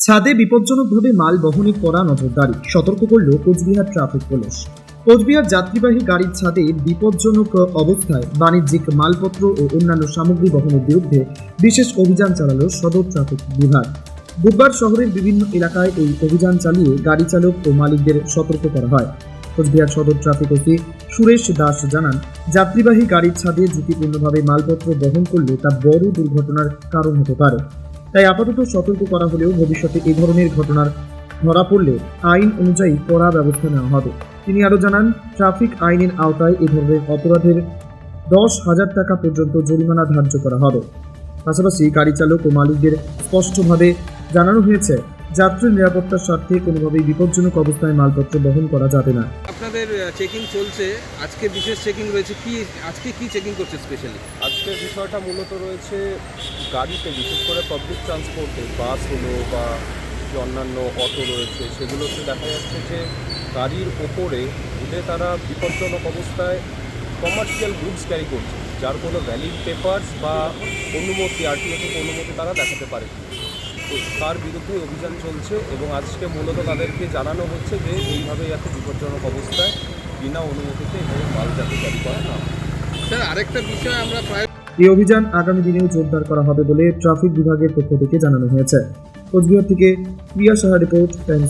ছাদে বিপজ্জনকভাবে মাল বহনে করা নজরদারি, সতর্ক করল কোচবিহার ট্রাফিক পুলিশ। কোচবিহার যাত্রীবাহী গাড়ির ছাদে বিপজ্জনক অবস্থায় বাণিজ্যিক মালপত্র ও অন্যান্য সামগ্রী বহনের বিরুদ্ধে বিশেষ অভিযান চালালো সদর ট্রাফিক বিভাগ। বুধবার শহরের বিভিন্ন এলাকায় এই অভিযান চালিয়ে গাড়ি চালক ও মালিকদের সতর্ক করা হয়। কোচবিহার সদর ট্রাফিক ওসি সুরেশ দাস জানান, যাত্রীবাহী গাড়ির ছাদে ঝুঁকিপূর্ণভাবে মালপত্র বহন করলে তা বড় দুর্ঘটনার কারণ হতে পারে। তাই আপাতত সতর্ক করা হলেও ভবিষ্যতে এই ধরনের ঘটনার ধরা পড়লে আইন অনুযায়ী কড়া ব্যবস্থা নেওয়া হবে। তিনি আরও জানান, ট্রাফিক আইনের আওতায় এ ধরনের অপরাধের 10,000 টাকা পর্যন্ত জরিমানা ধার্য করা হবে। পাশাপাশি গাড়ি চালক ও মালিকদের স্পষ্টভাবে জানানো হয়েছে, যাত্রীর নিরাপত্তার স্বার্থে কোনোভাবেই বিপজ্জনক অবস্থায় মালপত্র বহন করা যাবে না। আপনাদের চেকিং চলছে, আজকে বিশেষ চেকিং রয়েছে, কি আজকে কি চেকিং করছে স্পেশালি? আজকের বিষয়টা মূলত রয়েছে গাড়িতে, বিশেষ করে পাবলিক ট্রান্সপোর্টে, বাস হলো বা যে অন্যান্য অটো রয়েছে, সেগুলোতে দেখা যাচ্ছে যে গাড়ির ওপরে উঠে তারা বিপজ্জনক অবস্থায় কমার্শিয়াল গুডস ক্যারি করছে, যার কোনো ভ্যালিড পেপারস বা অনুমতি, আরটিও থেকে অনুমতি তারা দেখাতে পারে। তো তার বিরুদ্ধে অভিযান চলছে এবং আজকে মূলত তাদেরকে জানানো হচ্ছে যে এইভাবে যাতে বিপজ্জনক অবস্থায় বিনা অনুমতিতে এভাবে মাল যাতে ক্যারি করা না হয়। স্যার, আরেকটা বিষয় আমরা প্রায় এই অভিযান আগামী দিনেও জোরদার করা হবে বলে ট্রাফিক বিভাগের পক্ষ থেকে জানানো হয়েছে। কোচবিহার থেকে প্রিয়া সাহা রিপোর্ট, টাইমস